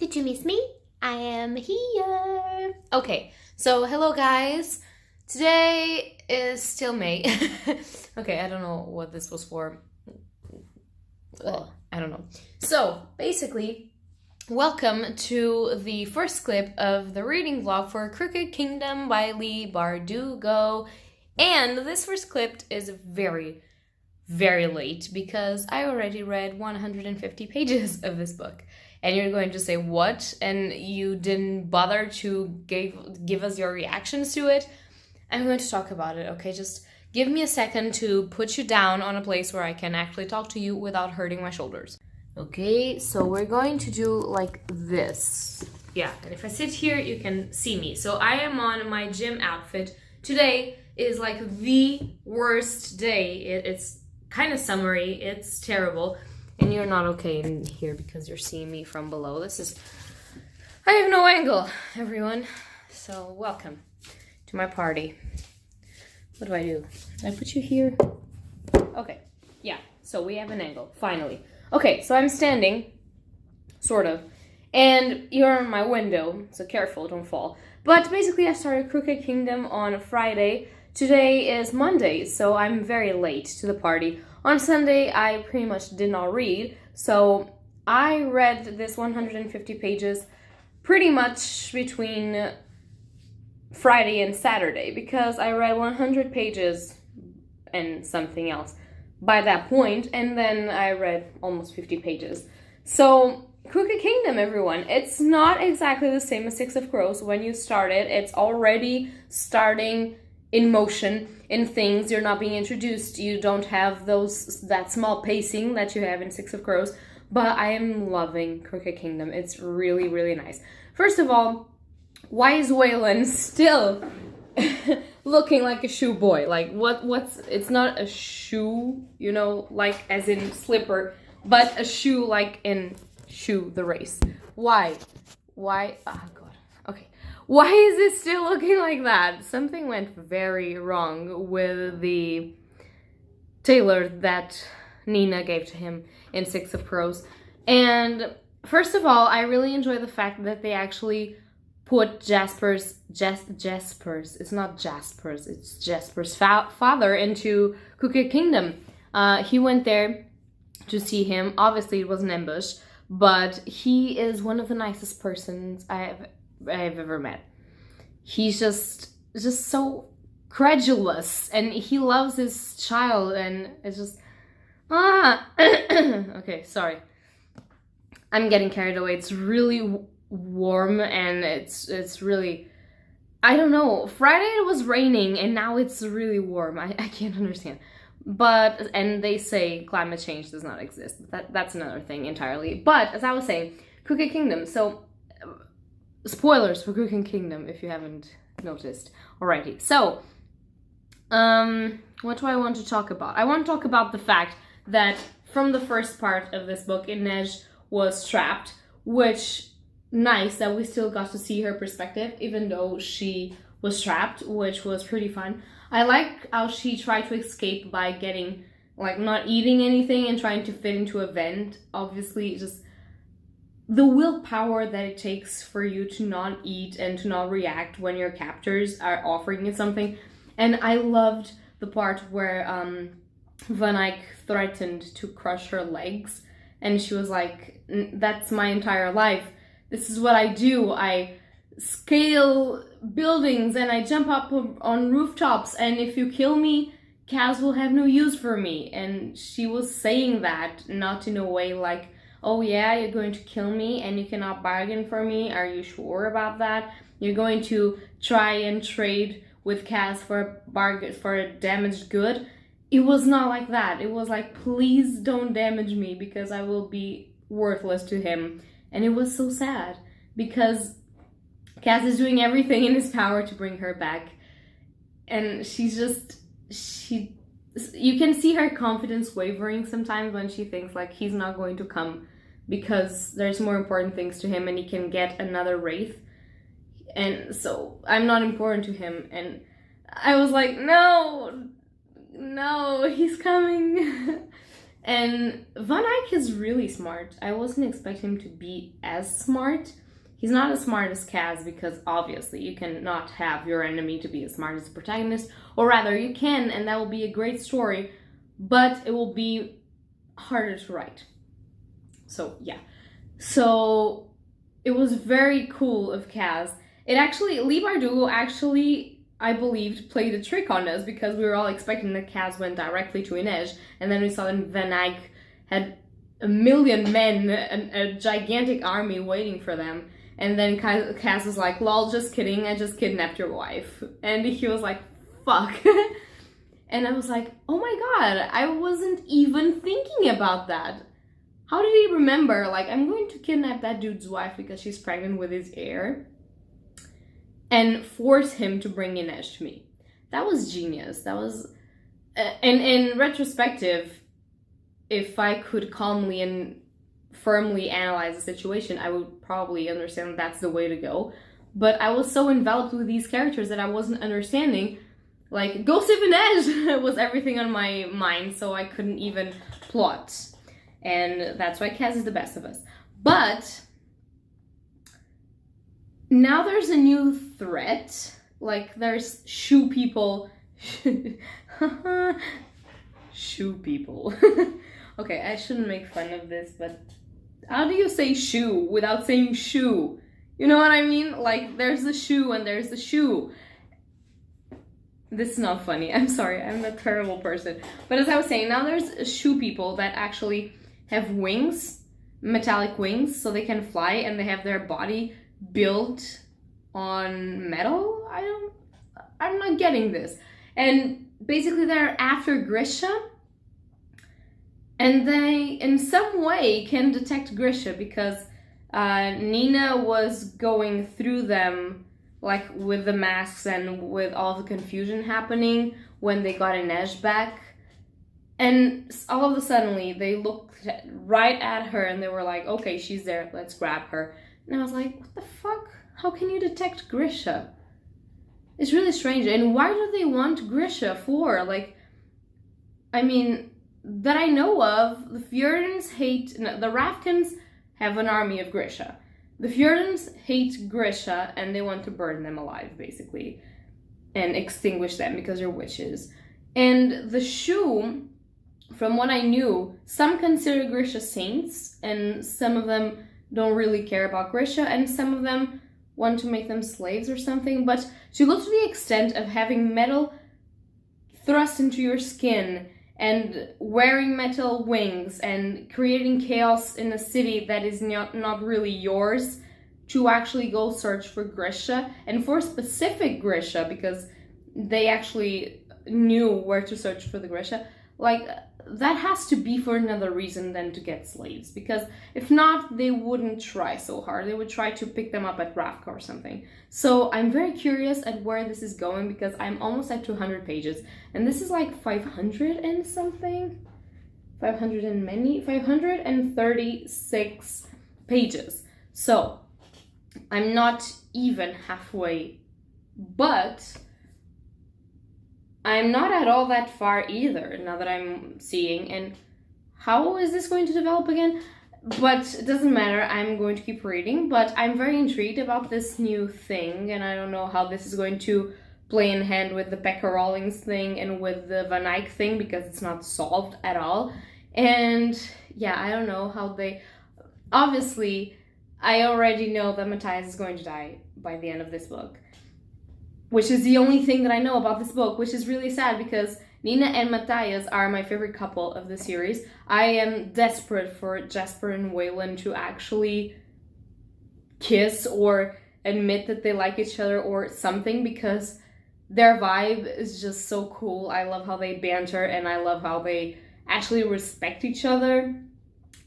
Did you miss me? I am here. Okay, so hello guys. Today is still May. Okay, I don't know what this was for. I don't know. So, basically, welcome to the first clip of the reading vlog for Crooked Kingdom by Lee Bardugo. And this first clip is very, very late because I already read 150 pages of this book. And you're going to say, what? And you didn't bother to give us your reactions to it? I'm going to talk about it, okay? Just give me a second to put you down on a place where I can actually talk to you without hurting my shoulders. Okay, so we're going to do like this. Yeah, and if I sit here, you can see me. So I am on my gym outfit. Today is like the worst day. It's kind of summery. It's terrible. And you're not okay in here because you're seeing me from below. I have no angle, everyone. So welcome to my party. What do? Did I put you here? Okay, yeah, so we have an angle, finally. Okay, so I'm standing, sort of, and you're in my window, so careful, don't fall. But basically I started Crooked Kingdom on Friday. Today is Monday, so I'm very late to the party. On Sunday, I pretty much did not read, so I read this 150 pages pretty much between Friday and Saturday, because I read 100 pages and something else by that point, and then I read almost 50 pages. So, Crooked Kingdom, everyone, it's not exactly the same as Six of Crows. When you start it, it's already starting in motion, in things. You're not being introduced. You don't have that small pacing that you have in Six of Crows. But I am loving Crooked Kingdom. It's really, really nice. First of all, why is Waylon still looking like a shoe boy? Like, it's not a shoe, you know, like as in slipper, but a shoe like in shoe, the race. Why? Oh, God. Okay. Why is it still looking like that? Something went very wrong with the tailor that Nina gave to him in Six of Crows. And first of all, I really enjoy the fact that they actually put Jasper's, it's not Jasper's, it's Jasper's father into Crooked Kingdom. He went there to see him. Obviously, it was an ambush, but he is one of the nicest persons I've ever met. He's just so credulous, and he loves his child, and it's just okay, sorry, I'm getting carried away. It's really warm, and it's really, I don't know, Friday it was raining and now it's really warm. I can't understand. But, and they say climate change does not exist. That's another thing entirely. But as I was saying, Crooked Kingdom. So spoilers for Crooked Kingdom if you haven't noticed already. So what do I want to talk about? I want to talk about the fact that from the first part of this book, Inej was trapped, which nice that we still got to see her perspective even though she was trapped, which was pretty fun. I like how she tried to escape by getting, like, not eating anything and trying to fit into a vent. Obviously, just the willpower that it takes for you to not eat and to not react when your captors are offering you something. And I loved the part where Van Eyck threatened to crush her legs, and she was like, that's my entire life. This is what I do. I scale buildings and I jump up on rooftops, and if you kill me, Kaz will have no use for me. And she was saying that not in a way like, oh yeah, you're going to kill me and you cannot bargain for me. Are you sure about that? You're going to try and trade with Kaz for a damaged good. It was not like that. It was like, please don't damage me because I will be worthless to him. And it was so sad because Kaz is doing everything in his power to bring her back. And you can see her confidence wavering sometimes when she thinks like he's not going to come because there's more important things to him and he can get another wraith. And so I'm not important to him. And I was like, no, he's coming. And Van Eyck is really smart. I wasn't expecting him to be as smart. He's not as smart as Kaz because obviously you cannot have your enemy to be as smart as the protagonist. Or rather, you can, and that will be a great story, but it will be harder to write. So, yeah. So, it was very cool of Kaz. Leigh Bardugo actually, I believed, played a trick on us because we were all expecting that Kaz went directly to Inej, and then we saw that Van Eyck had 1 million men, a gigantic army waiting for them. And then Kaz was like, lol, just kidding, I just kidnapped your wife. And he was like, fuck. And I was like, oh my god, I wasn't even thinking about that. How did he remember? Like, I'm going to kidnap that dude's wife because she's pregnant with his heir and force him to bring Inej to me. That was genius. That was... and in retrospective, if I could calmly and firmly analyze the situation, I would probably understand that's the way to go. But I was so enveloped with these characters that I wasn't understanding. Like, go save Inej was everything on my mind, so I couldn't even plot. And that's why Kaz is the best of us. But now there's a new threat. Like, there's shoe people. Shoe people. Okay, I shouldn't make fun of this, but how do you say shoe without saying shoe? You know what I mean? Like, there's the shoe and there's the shoe. This is not funny. I'm sorry. I'm a terrible person. But as I was saying, now there's shoe people that actually have wings, metallic wings, so they can fly, and they have their body built on metal. I'm not getting this. And basically they're after Grisha, and they in some way can detect Grisha because Nina was going through them, like with the masks and with all the confusion happening when they got Inej back. And all of a sudden, they looked right at her and they were like, okay, she's there, let's grab her. And I was like, what the fuck? How can you detect Grisha? It's really strange. And why do they want Grisha for? Like, I mean, that I know of, the Fjordans hate... No, the Ravkans have an army of Grisha. The Fjordans hate Grisha and they want to burn them alive, basically. And extinguish them because they're witches. And the Shu... From what I knew, some consider Grisha saints, and some of them don't really care about Grisha, and some of them want to make them slaves or something. But to look to the extent of having metal thrust into your skin, and wearing metal wings, and creating chaos in a city that is not really yours, to actually go search for Grisha, and for specific Grisha, because they actually knew where to search for the Grisha, like... That has to be for another reason than to get slaves, because if not, they wouldn't try so hard. They would try to pick them up at Ravka or something. So I'm very curious at where this is going, because I'm almost at 200 pages, and this is like 500 and something? 536 pages. So I'm not even halfway, but... I'm not at all that far either, now that I'm seeing. And how is this going to develop again? But it doesn't matter, I'm going to keep reading. But I'm very intrigued about this new thing, and I don't know how this is going to play in hand with the Pekka Rawlings thing and with the Van Eyck thing, because it's not solved at all. And yeah, I don't know how they... Obviously, I already know that Matthias is going to die by the end of this book. Which is the only thing that I know about this book, which is really sad because Nina and Matthias are my favorite couple of the series. I am desperate for Jasper and Waylon to actually kiss or admit that they like each other or something, because their vibe is just so cool. I love how they banter, and I love how they actually respect each other.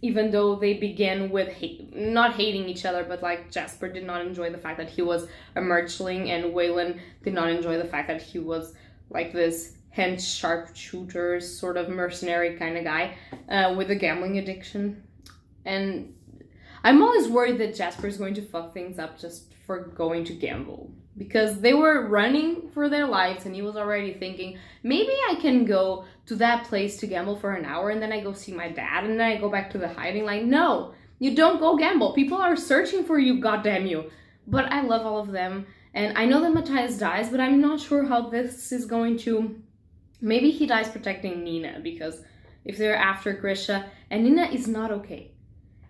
Even though they began with not hating each other, but like Jasper did not enjoy the fact that he was a merchling, and Waylon did not enjoy the fact that he was like this hench sharpshooter sort of mercenary kind of guy with a gambling addiction. And I'm always worried that Jasper is going to fuck things up just for going to gamble. because they were running for their lives and he was already thinking, maybe I can go to that place to gamble for an hour and then I go see my dad and then I go back to the hiding. Like, no, you don't go gamble. People are searching for you, goddamn you. But I love all of them. And I know that Matthias dies, but I'm not sure how this is going to... Maybe he dies protecting Nina, because if they're after Grisha, and Nina is not okay.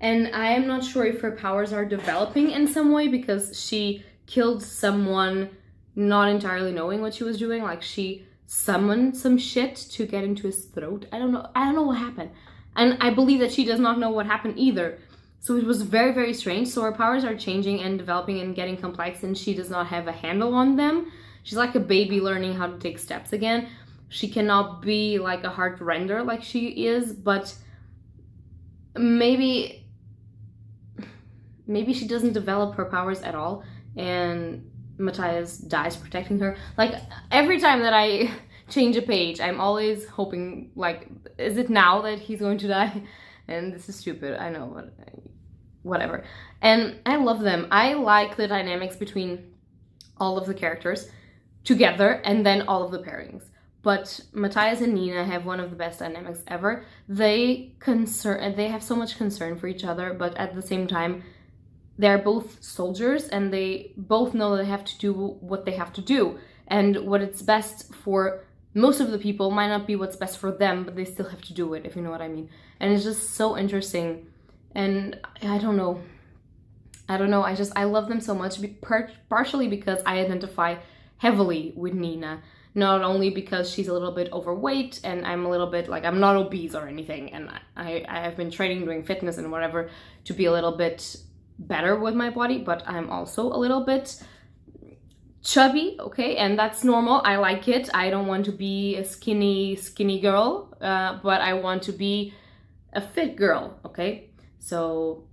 And I am not sure if her powers are developing in some way, because she killed someone not entirely knowing what she was doing. Like, she summoned some shit to get into his throat. I don't know what happened. And I believe that she does not know what happened either. So it was very, very strange. So her powers are changing and developing and getting complex, and she does not have a handle on them. She's like a baby learning how to take steps again. She cannot be like a heart render like she is, but maybe she doesn't develop her powers at all, and Matthias dies protecting her. Like, every time that I change a page, I'm always hoping, like, is it now that he's going to die? And this is stupid, I know, but whatever. And I love them. I like the dynamics between all of the characters together and then all of the pairings. But Matthias and Nina have one of the best dynamics ever. They have so much concern for each other, but at the same time, they're both soldiers and they both know they have to do what they have to do. And what it's best for most of the people might not be what's best for them, but they still have to do it, if you know what I mean. And it's just so interesting. And I don't know. I love them so much, partially because I identify heavily with Nina. Not only because she's a little bit overweight and I'm a little bit, like, I'm not obese or anything, and I have been training, doing fitness and whatever to be a little bit better with my body, but I'm also a little bit chubby, okay, and that's normal. I like it. I don't want to be a skinny girl, but I want to be a fit girl, okay? So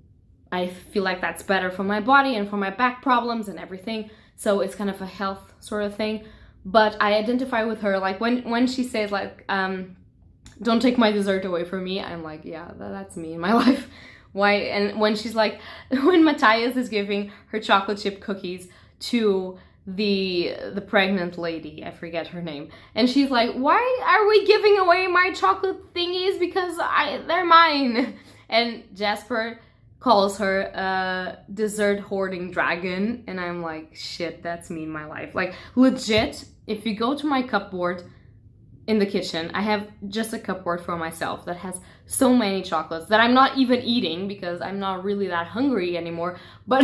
I feel like that's better for my body and for my back problems and everything, so it's kind of a health sort of thing. But I identify with her, like, when she says, like, don't take my dessert away from me, I'm like, yeah, that's me in my life. Why? And when she's like, when Matthias is giving her chocolate chip cookies to the pregnant lady, I forget her name, and she's like, why are we giving away my chocolate thingies? Because they're mine. And Jasper calls her a dessert hoarding dragon, and I'm like, shit, that's me in my life. Like, legit, if you go to my cupboard in the kitchen, I have just a cupboard for myself that has so many chocolates that I'm not even eating because I'm not really that hungry anymore, but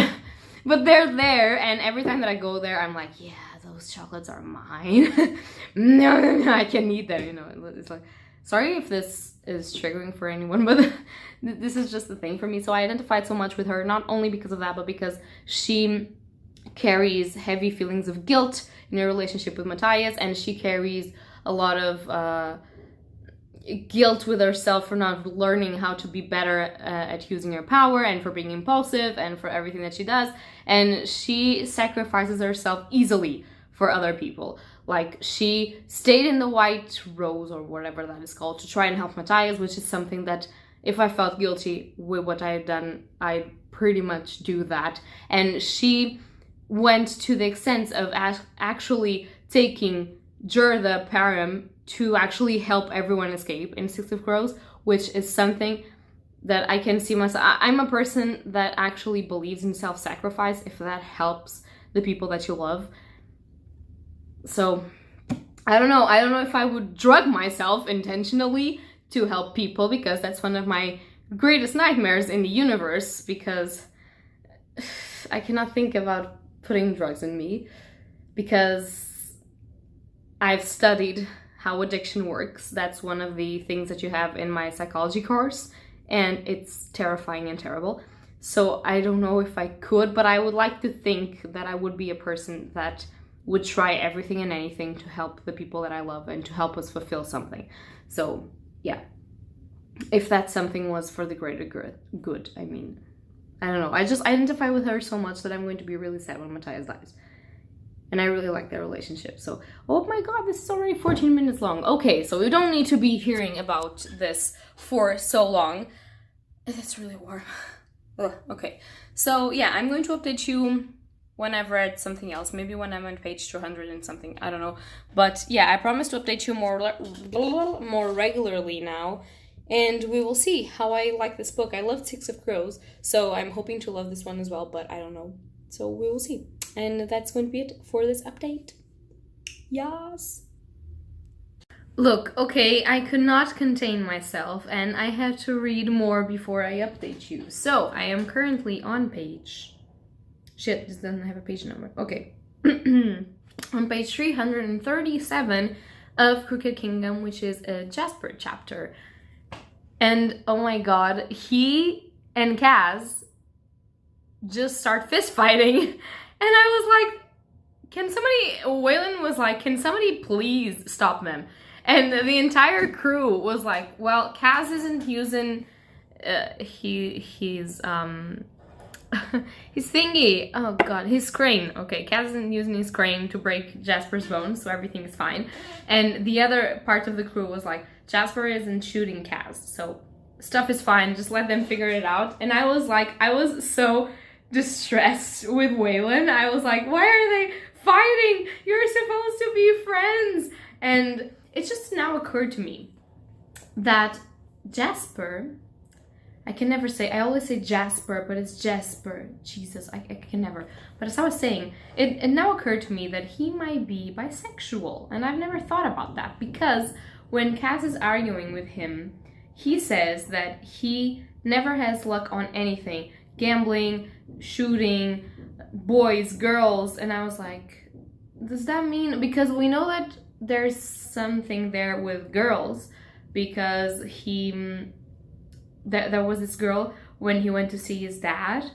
they're there, and every time that I go there, I'm like, yeah, those chocolates are mine. No, I can eat them, you know. It's like, sorry if this is triggering for anyone, but this is just the thing for me. So I identified so much with her, not only because of that, but because she carries heavy feelings of guilt in her relationship with Matthias, and she carries a lot of guilt with herself for not learning how to be better at using her power, and for being impulsive, and for everything that she does. And she sacrifices herself easily for other people. Like, she stayed in the White Rose, or whatever that is called, to try and help Matthias, which is something that if I felt guilty with what I had done, I'd pretty much do that. And she went to the extent of actually taking Jur Param to actually help everyone escape in Six of Crows, which is something that I can see myself. I'm a person that actually believes in self-sacrifice if that helps the people that you love. So I don't know if I would drug myself intentionally to help people, because that's one of my greatest nightmares in the universe, because I cannot think about putting drugs in me, because I've studied how addiction works. That's one of the things that you have in my psychology course, and it's terrifying and terrible. So I don't know if I could, but I would like to think that I would be a person that would try everything and anything to help the people that I love and to help us fulfill something. So yeah, if that something was for the greater good, I mean, I don't know. I just identify with her so much that I'm going to be really sad when Matthias dies. And I really like their relationship. So, oh my god, this is already 14 minutes long. Okay, so we don't need to be hearing about this for so long. It's really warm. Ugh, okay, so yeah, I'm going to update you when I've read something else. Maybe when I'm on page 200 and something. I don't know. But yeah, I promise to update you more regularly now. And we will see how I like this book. I loved Six of Crows, so I'm hoping to love this one as well, but I don't know. So we will see. And that's going to be it for this update. Yes. Look, okay, I could not contain myself, and I had to read more before I update you. So, I am currently on page... Shit, this doesn't have a page number. Okay. On page 337 of Crooked Kingdom, which is a Jasper chapter. And, oh my god, he and Kaz just start fist fighting. And I was like, Waylon was like, can somebody please stop them? And the entire crew was like, well, Kaz isn't using his thingy. Oh god, his crane. Okay, Kaz isn't using his crane to break Jasper's bones, so everything is fine. And the other part of the crew was like, Jasper isn't shooting Kaz, so stuff is fine, just let them figure it out. And I was like, I was so distressed with Waylon. I was like, why are they fighting? You're supposed to be friends. And it just now occurred to me that Jasper, I can never say, I always say Jasper, but it's Jasper. Jesus, I can never. But as I was saying, it now occurred to me that he might be bisexual. And I've never thought about that, because when Kaz is arguing with him, he says that he never has luck on anything. Gambling, shooting, boys, girls. And I was like, does that mean, because we know that there's something there with girls, because there was this girl when he went to see his dad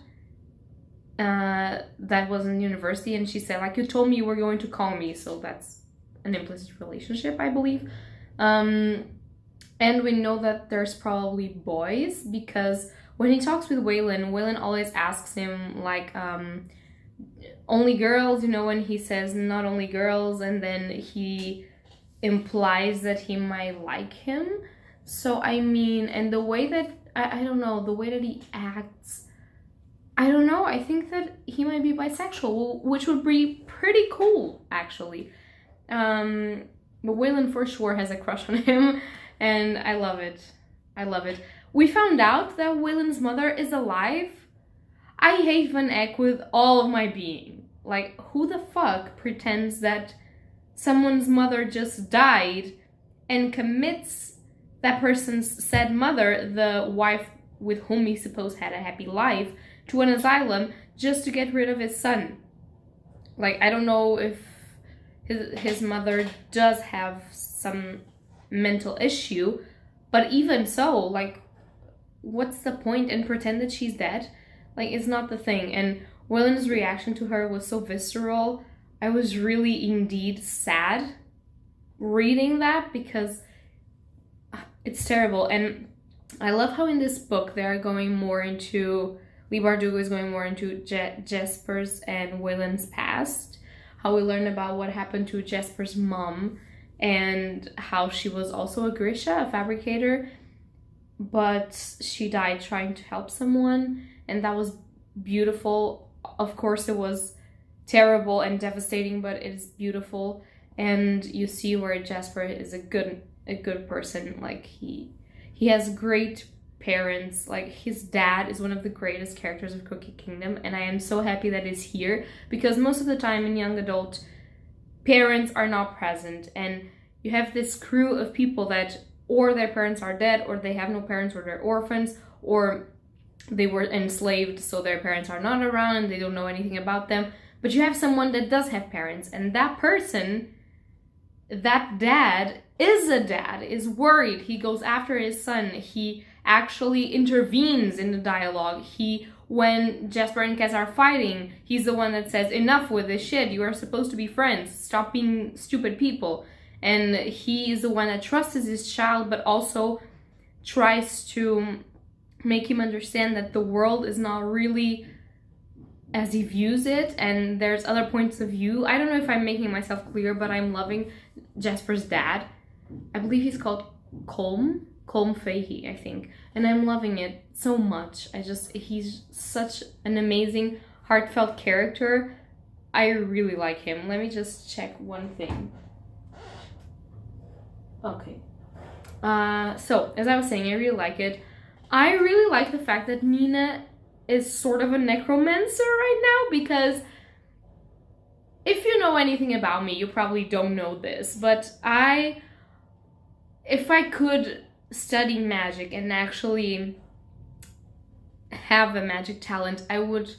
that was in university, and she said, like, you told me you were going to call me, so that's an implicit relationship, I believe. And we know that there's probably boys, because when he talks with Waylon always asks him, like, only girls, you know, when he says not only girls, and then he implies that he might like him. So, I mean, and the way that, I don't know, the way that he acts, I don't know, I think that he might be bisexual, which would be pretty cool, actually. But Waylon for sure has a crush on him, and I love it. I love it. We found out that Waylon's mother is alive. I hate Van Eck with all of my being. Like, who the fuck pretends that someone's mother just died and commits that person's said mother, the wife with whom he supposed had a happy life, to an asylum just to get rid of his son? Like, I don't know if his mother does have some mental issue, but even so, like, what's the point? And pretend that she's dead? Like, it's not the thing. And Waylon's reaction to her was so visceral. I was really indeed sad reading that, because it's terrible. And I love how in this book they're going more into, Leigh Bardugo is going more into Jasper's and Waylon's past. How we learn about what happened to Jasper's mom, and how she was also a Grisha, a fabricator, but she died trying to help someone, and that was beautiful. Of course, it was terrible and devastating, but it is beautiful. And you see where Jasper is a good person. Like, he has great parents. Like, his dad is one of the greatest characters of Crooked Kingdom, and I am so happy that he's here, because most of the time in young adult, parents are not present, and you have this crew of people that or their parents are dead, or they have no parents, or they're orphans, or they were enslaved, so their parents are not around and they don't know anything about them. But you have someone that does have parents, and that person, that dad is worried. He goes after his son. He actually intervenes in the dialogue. When Jasper and Kaz are fighting, he's the one that says, enough with this shit, you are supposed to be friends, stop being stupid people. And he is the one that trusts his child, but also tries to make him understand that the world is not really as he views it, and there's other points of view. I don't know if I'm making myself clear, but I'm loving Jasper's dad. I believe he's called Colm Fahey, I think. And I'm loving it so much. He's such an amazing, heartfelt character, I really like him. Let me just check one thing. Okay. So, as I was saying, I really like it. I really like the fact that Nina is sort of a necromancer right now, because if you know anything about me, you probably don't know this, but if I could study magic and actually have a magic talent, I would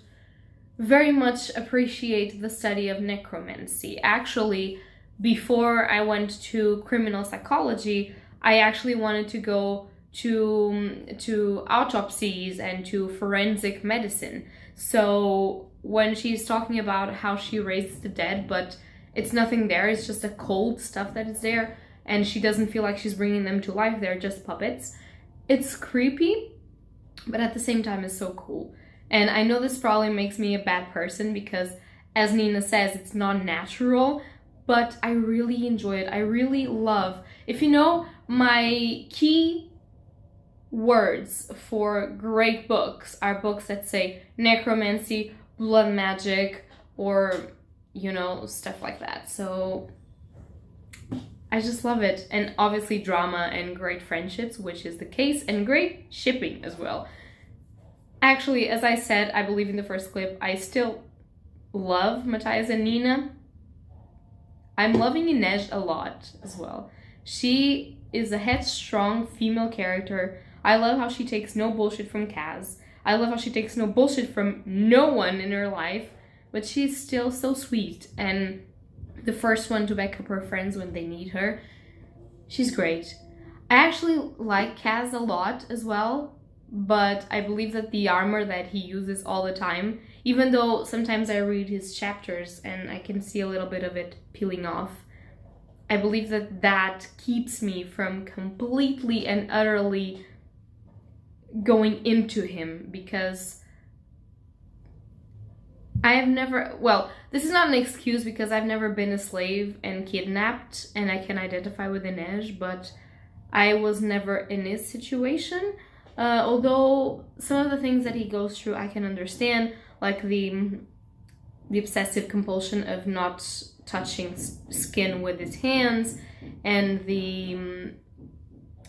very much appreciate the study of necromancy. Actually, before I went to criminal psychology, I actually wanted to go to autopsies and to forensic medicine. So when she's talking about how she raises the dead, but it's nothing there, it's just a cold stuff that is there, and she doesn't feel like she's bringing them to life, they're just puppets. It's creepy, but at the same time it's so cool. And I know this probably makes me a bad person because, as Nina says, it's not natural, but I really enjoy it. I really love, if you know, my key words for great books are books that say necromancy, blood magic, or, you know, stuff like that. So I just love it. And obviously drama and great friendships, which is the case, and great shipping as well. Actually, as I said, I believe in the first clip, I still love Matthias and Nina. I'm loving Inej a lot as well. She is a headstrong female character. I love how she takes no bullshit from Kaz. I love how she takes no bullshit from no one in her life, but she's still so sweet and the first one to back up her friends when they need her. She's great. I actually like Kaz a lot as well, but I believe that the armor that he uses all the time, even though sometimes I read his chapters and I can see a little bit of it peeling off, I believe that that keeps me from completely and utterly going into him, because I have never, well, this is not an excuse because I've never been a slave and kidnapped and I can identify with Inej, but I was never in his situation. Although some of the things that he goes through I can understand, like the obsessive compulsion of not touching skin with his hands, and the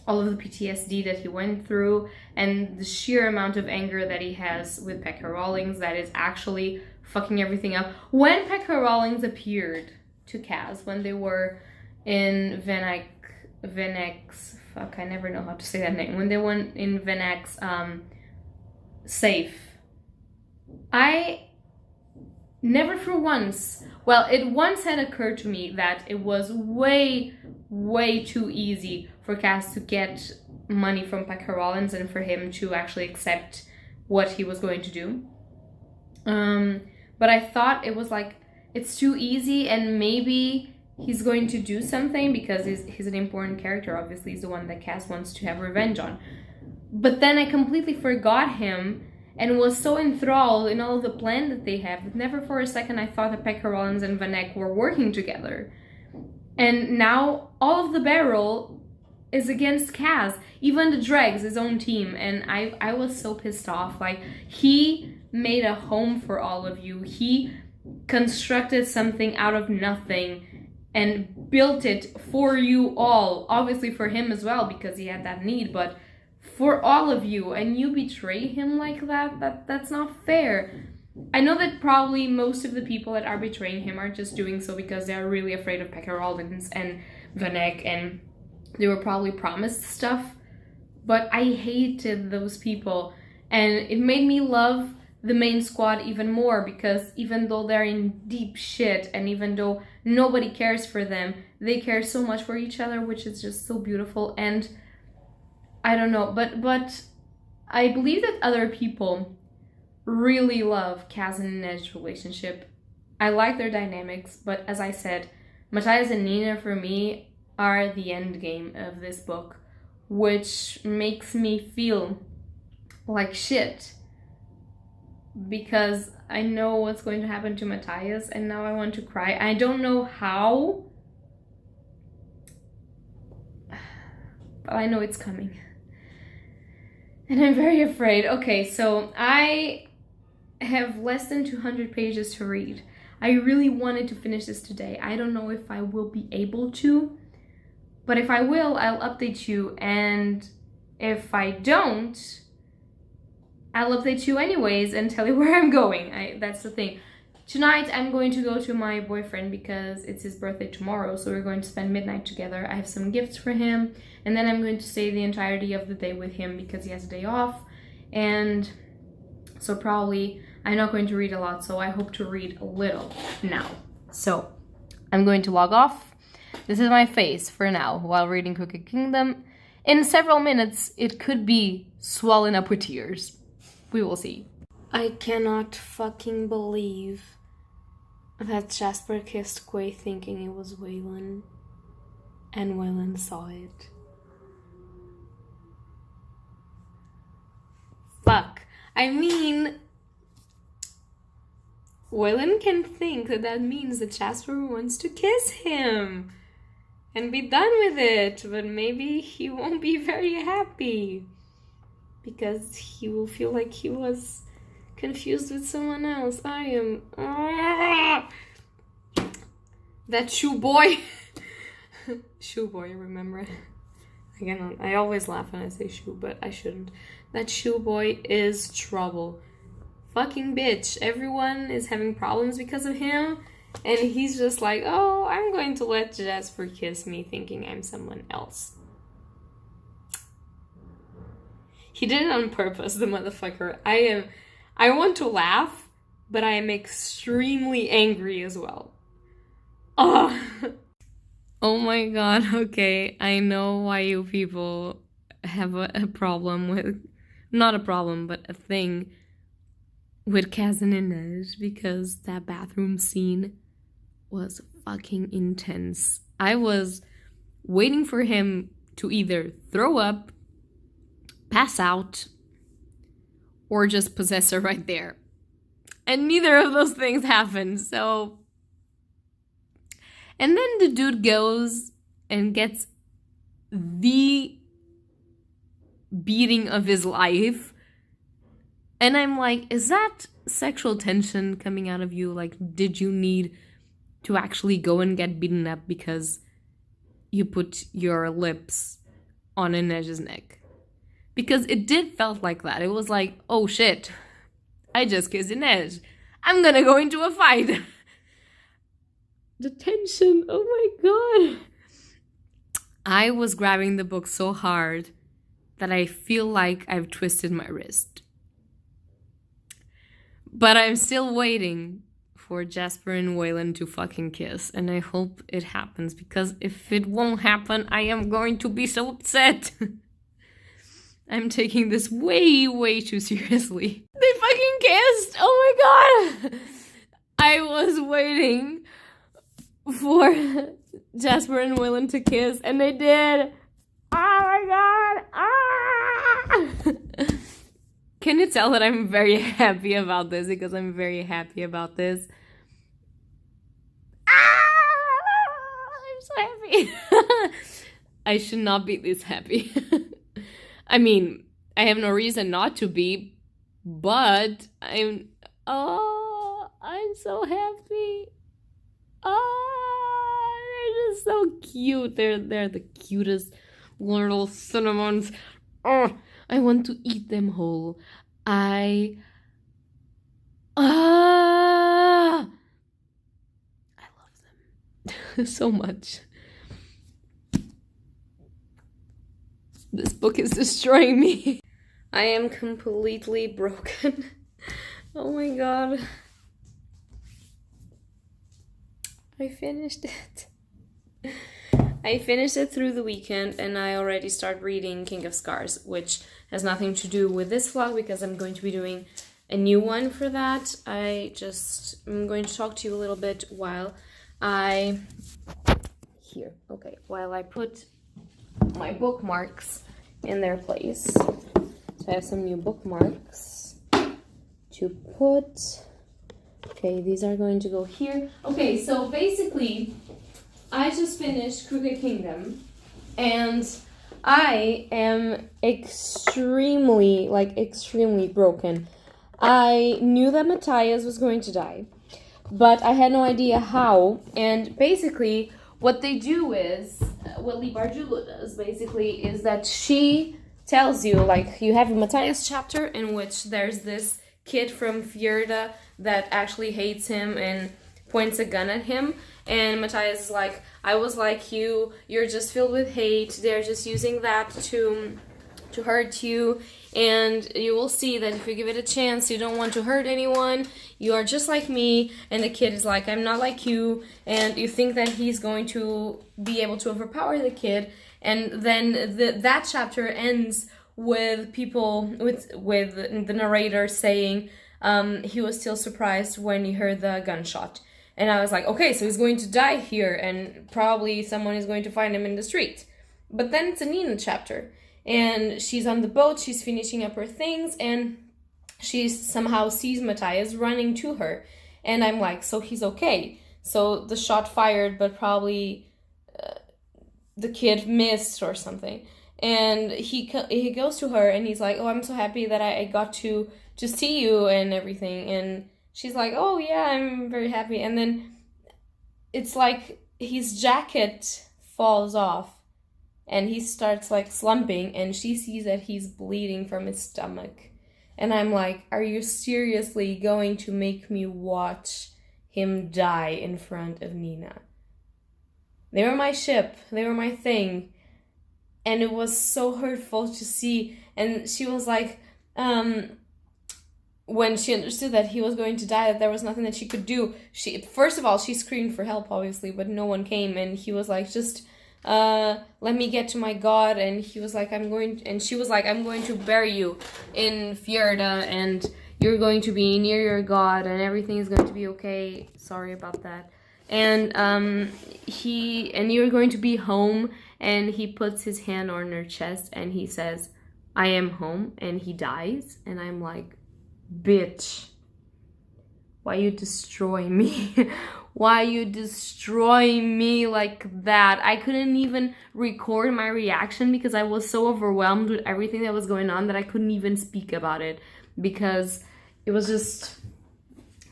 all of the PTSD that he went through, and the sheer amount of anger that he has with Pekka Rawlings that is actually fucking everything up. When Pekka Rawlings appeared to Kaz, when they were in Venek's, fuck, I never know how to say that name, when they went in Venek's safe, I never for once, well, it once had occurred to me that it was way too easy for Kaz to get money from Pekka Rawlings and for him to actually accept what he was going to do. But I thought it was like, it's too easy and maybe he's going to do something because he's an important character. Obviously, he's the one that Kaz wants to have revenge on. But then I completely forgot him and was so enthralled in all of the plan that they have that never for a second I thought that Pekka Rawlings and Vanek were working together. And now all of the barrel is against Kaz. Even the Dregs, his own team. And I was so pissed off. Like, he made a home for all of you. He constructed something out of nothing and built it for you all. Obviously for him as well because he had that need, but for all of you, and you betray him like that's not fair. I know that probably most of the people that are betraying him are just doing so because they are really afraid of Pekka Rawlings and Vanek, and they were probably promised stuff, but I hated those people, and it made me love the main squad even more, because even though they're in deep shit and even though nobody cares for them, they care so much for each other, which is just so beautiful. And I don't know, but I believe that other people really love Kaz and Inej's relationship. I like their dynamics, but as I said, Matthias and Nina for me are the end game of this book, which makes me feel like shit because I know what's going to happen to Matthias and now I want to cry. I don't know how, but I know it's coming. And I'm very afraid. Okay, so I have less than 200 pages to read. I really wanted to finish this today. I don't know if I will be able to, but if I will, I'll update you, and if I don't, I'll update you anyways and tell you where I'm going. That's the thing. Tonight I'm going to go to my boyfriend because it's his birthday tomorrow, so we're going to spend midnight together. I have some gifts for him, and then I'm going to stay the entirety of the day with him because he has a day off, and so probably I'm not going to read a lot, so I hope to read a little now. So I'm going to log off. This is my face for now while reading Crooked Kingdom. In several minutes, it could be swollen up with tears. We will see. I cannot fucking believe that Jasper kissed Quay thinking it was Waylon, and Waylon saw it. Fuck. I mean, Waylon can think that that means that Jasper wants to kiss him and be done with it, but maybe he won't be very happy because he will feel like he was confused with someone else. I am... That shoe boy. Shoe boy, remember? Again, I always laugh when I say shoe, but I shouldn't. That shoe boy is trouble. Fucking bitch. Everyone is having problems because of him, and he's just like, oh, I'm going to let Jasper kiss me thinking I'm someone else. He did it on purpose, the motherfucker. I want to laugh, but I am extremely angry as well. Oh. Oh my god, okay. I know why you people have a problem with... Not a problem, but a thing with Kaz and Inez, because that bathroom scene was fucking intense. I was waiting for him to either throw up, pass out, or just possess her right there. And neither of those things happened, so... And then the dude goes and gets the beating of his life. And I'm like, is that sexual tension coming out of you? Like, did you need to actually go and get beaten up because you put your lips on Inez's neck? Because it did felt like that. It was like, oh shit, I just kissed Inez. I'm gonna go into a fight. The tension, oh my god. I was grabbing the book so hard that I feel like I've twisted my wrist. But I'm still waiting for Jasper and Waylon to fucking kiss, and I hope it happens, because if it won't happen, I am going to be so upset. I'm taking this way, way too seriously. They fucking kissed! Oh my god! I was waiting for Jasper and Waylon to kiss, and they did. Oh my god! Ah! Can you tell that I'm very happy about this? Because I'm very happy about this. I'm so happy. I should not be this happy. I mean, I have no reason not to be, but I'm so happy. They're just so cute. They're the cutest little cinnamons. Oh, I want to eat them whole. I love them so much. This book is destroying me. I am completely broken. Oh my god. I finished it. I finished it through the weekend, and I already started reading King of Scars, which has nothing to do with this vlog because I'm going to be doing a new one for that. I'm going to talk to you a little bit while I put my bookmarks in their place. So I have some new bookmarks to put. Okay, these are going to go here. Okay, so basically, I just finished Crooked Kingdom, and I am extremely broken. I knew that Matthias was going to die, but I had no idea how. And basically, what they do is, what Lee Bardugo does, basically, is that she tells you, like, you have a Matthias chapter in which there's this kid from Fjorda that actually hates him and points a gun at him. And Matthias is like, I was like you, you're just filled with hate, they're just using that to hurt you, and you will see that if you give it a chance, you don't want to hurt anyone, you are just like me. And the kid is like, I'm not like you, and you think that he's going to be able to overpower the kid. And then that chapter ends with people, with the narrator saying he was still surprised when he heard the gunshot. And I was like, okay, so he's going to die here, and probably someone is going to find him in the street. But then it's a Nina chapter, and she's on the boat, she's finishing up her things, and she somehow sees Matthias running to her. And I'm like, so he's okay. So the shot fired, but probably the kid missed or something. And he goes to her, and he's like, oh, I'm so happy that I got to see you and everything. And she's like, oh yeah, I'm very happy. And then it's like his jacket falls off and he starts like slumping, and she sees that he's bleeding from his stomach. And I'm like, are you seriously going to make me watch him die in front of Nina? They were my ship, they were my thing. And it was so hurtful to see. And she was like, when she understood that he was going to die, that there was nothing that she could do, first of all, she screamed for help, obviously, but no one came. And he was like, just let me get to my god. And he was like, she was like, I'm going to bury you in Fjorda, and you're going to be near your god, and everything is going to be okay. Sorry about that. And you're going to be home. And he puts his hand on her chest and he says, I am home. And he dies. And I'm like, bitch, why you destroy me? Why you destroy me like that? I couldn't even record my reaction because I was so overwhelmed with everything that was going on that I couldn't even speak about it, because it was just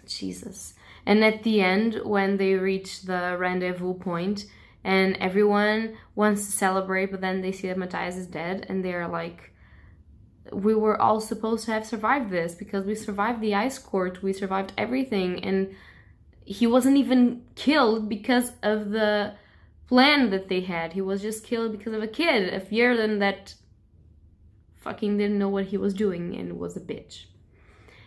Jesus. And at the end, when they reach the rendezvous point and everyone wants to celebrate, but then they see that Matthias is dead, and they're like, we were all supposed to have survived this because we survived the ice court, we survived everything, and he wasn't even killed because of the plan that they had. He was just killed because of a kid, a Fjerdan that fucking didn't know what he was doing and was a bitch.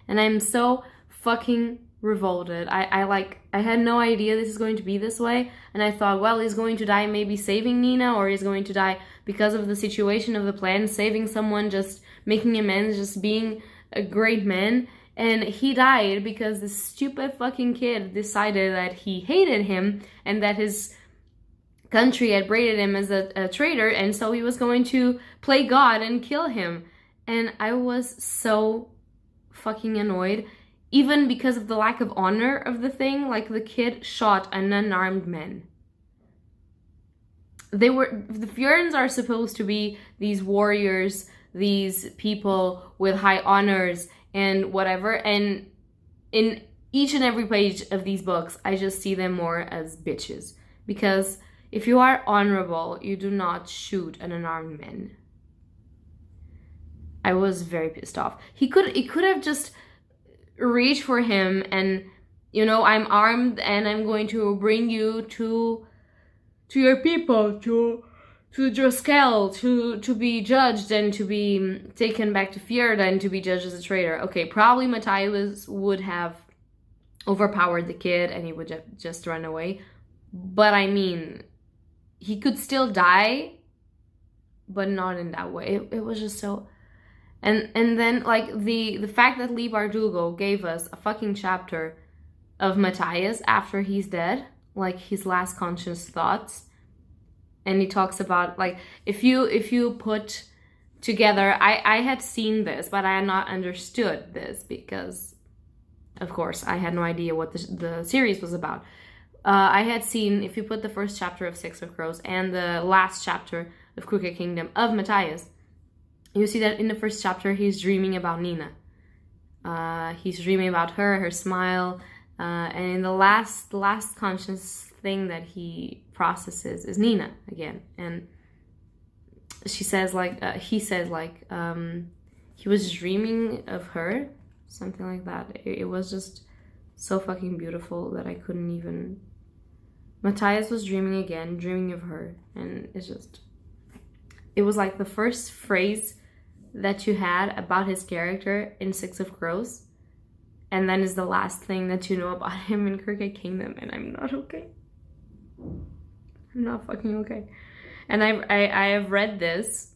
And I'm so fucking revolted. I had no idea this is going to be this way, and I thought, well, he's going to die maybe saving Nina, or he's going to die because of the situation of the plan, saving someone, just making amends, just being a great man. And he died because this stupid fucking kid decided that he hated him and that his country had branded him as a traitor, and so he was going to play God and kill him. And I was so fucking annoyed. Even because of the lack of honor of the thing, like the kid shot an unarmed man. The Fjordans are supposed to be these warriors, these people with high honors and whatever. And in each and every page of these books, I just see them more as bitches. Because if you are honorable, you do not shoot an unarmed man. I was very pissed off. He could have just reach for him and, you know, I'm armed and I'm going to bring you to your people, to Driscoll, to be judged and to be taken back to Fjorda and to be judged as a traitor. Okay, probably Matthias would have overpowered the kid and he would just run away. But I mean, he could still die, but not in that way. It was just so... And then, like, the fact that Lee Bardugo gave us a fucking chapter of Matthias after he's dead, like, his last conscious thoughts, and he talks about, like, if you put together, I had seen this, but I had not understood this, because, of course, I had no idea what the series was about. I had seen, if you put the first chapter of Six of Crows and the last chapter of Crooked Kingdom of Matthias, you see that in the first chapter, he's dreaming about Nina. He's dreaming about her smile, and in the last conscious thing that he processes is Nina again. And she says like, he says like, he was dreaming of her, something like that. It was just so fucking beautiful that I couldn't even. Matthias was dreaming again, dreaming of her, and it was like the first phrase that you had about his character in Six of Crows, and then is the last thing that you know about him in Crooked Kingdom, and I'm not okay. I'm not fucking okay. And I have read this.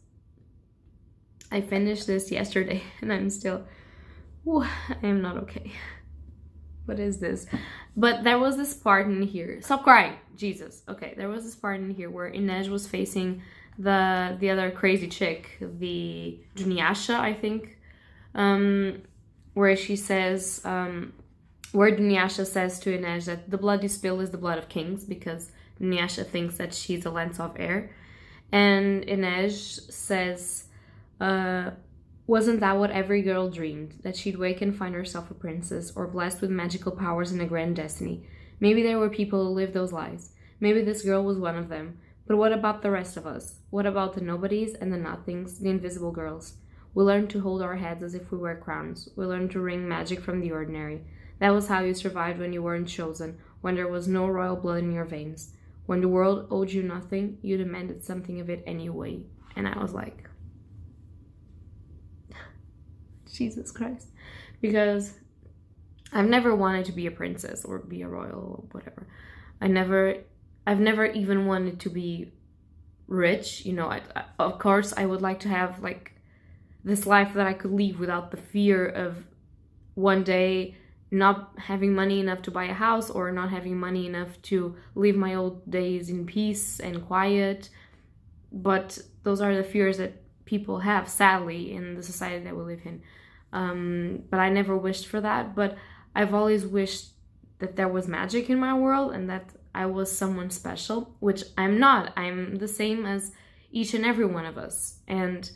I finished this yesterday, and I'm still, I am not okay. What is this? But there was this part in here. Stop crying, Jesus. Okay, there was this part in here where Inej was facing the other crazy chick, the Dunyasha, I think, where she says, where Dunyasha says to Inej that the blood you spill is the blood of kings, because Dunyasha thinks that she's a Lantsov heir, and Inej says, wasn't that what every girl dreamed? That she'd wake and find herself a princess, or blessed with magical powers and a grand destiny. Maybe there were people who lived those lives. Maybe this girl was one of them. But what about the rest of us? What about the nobodies and the nothings, the invisible girls? We learned to hold our heads as if we were crowns. We learned to wring magic from the ordinary. That was how you survived when you weren't chosen, when there was no royal blood in your veins. When the world owed you nothing, you demanded something of it anyway. And I was like, Jesus Christ. Because I've never wanted to be a princess or be a royal or whatever. I've never even wanted to be rich. You know, of course I would like to have like this life that I could live without the fear of one day not having money enough to buy a house, or not having money enough to live my old days in peace and quiet. But those are the fears that people have, sadly, in the society that we live in. But I never wished for that. But I've always wished that there was magic in my world and that I was someone special, which I'm not. I'm the same as each and every one of us. And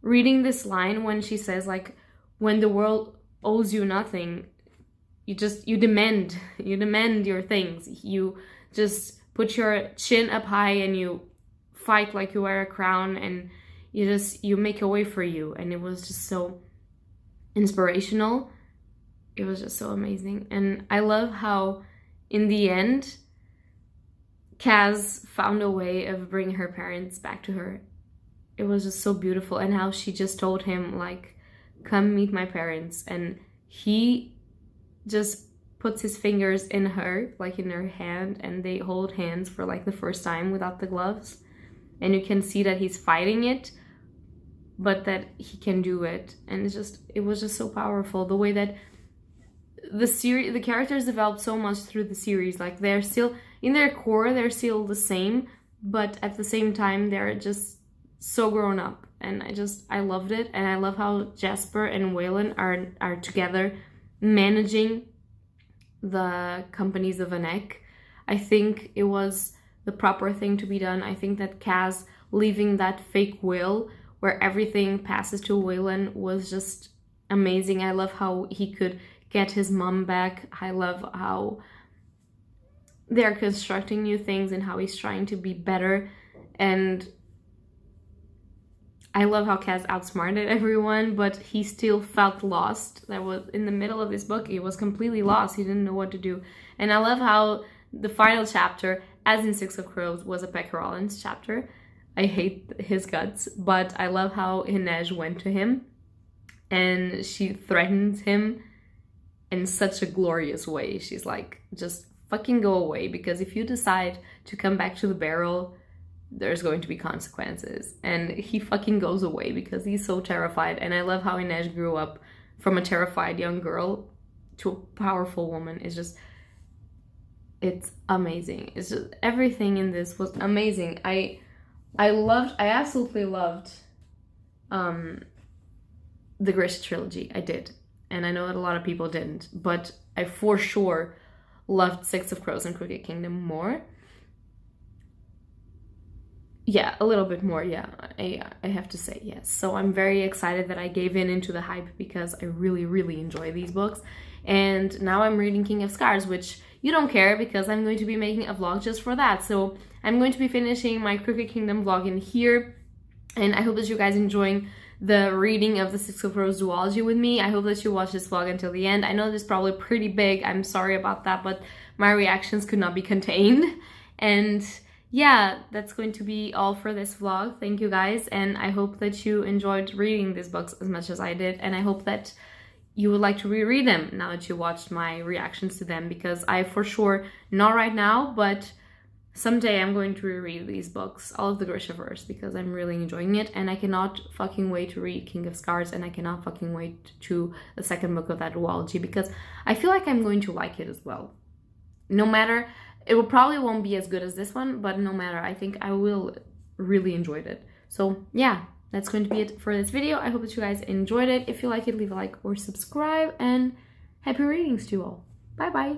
reading this line when she says, like, when the world owes you nothing, you demand your things. You just put your chin up high and you fight like you wear a crown, and you make a way for you. And it was just so inspirational. It was just so amazing. And I love how in the end Kaz found a way of bringing her parents back to her. It was just so beautiful. And how she just told him, like, come meet my parents, and he just puts his fingers in her, like in her hand, and they hold hands for like the first time without the gloves, and you can see that he's fighting it, but that he can do it. And it was just so powerful, the way that the characters developed so much through the series. Like, they're still in their core, they're still the same, but at the same time they're just so grown up. And I loved it. And I love how Jasper and Waylon are together managing the companies of Anek. I think it was the proper thing to be done. I think that Kaz leaving that fake will where everything passes to Waylon was just amazing. I love how he could get his mom back. I love how they're constructing new things and how he's trying to be better. And I love how Kaz outsmarted everyone, but he still felt lost. That was in the middle of this book. He was completely lost. He didn't know what to do. And I love how the final chapter, as in Six of Crows, was a Peck Rollins chapter. I hate his guts, but I love how Inej went to him and she threatens him in such a glorious way. She's like, just fucking go away, because if you decide to come back to the barrel, there's going to be consequences. And he fucking goes away because he's so terrified. And I love how Inej grew up from a terrified young girl to a powerful woman. It's amazing. It's just, everything in this was amazing. I absolutely loved the Grisha trilogy. I did. And I know that a lot of people didn't, but I for sure loved Six of Crows and Crooked Kingdom more. yeah, a little bit more, yeah, I have to say, yes. So I'm very excited that I gave in into the hype because I really, really enjoy these books. And now I'm reading King of Scars, which you don't care because I'm going to be making a vlog just for that. So I'm going to be finishing my Crooked Kingdom vlog in here. And I hope that you guys enjoying the reading of the Six of Crows duology with me. I hope that you watch this vlog until the end. I know this is probably pretty big. I'm sorry about that, but my reactions could not be contained. And yeah, that's going to be all for this vlog. Thank you guys, and I hope that you enjoyed reading these books as much as I did, and I hope that you would like to reread them now that you watched my reactions to them, because I for sure, not right now, but someday I'm going to reread these books, all of the Grishaverse, because I'm really enjoying it, and I cannot fucking wait to read King of Scars, and I cannot fucking wait to the second book of that duology, because I feel like I'm going to like it as well. No matter, it will probably won't be as good as this one, but no matter, I think I will really enjoy it. So yeah, that's going to be it for this video. I hope that you guys enjoyed it. If you like it, leave a like or subscribe, and happy readings to you all. Bye bye.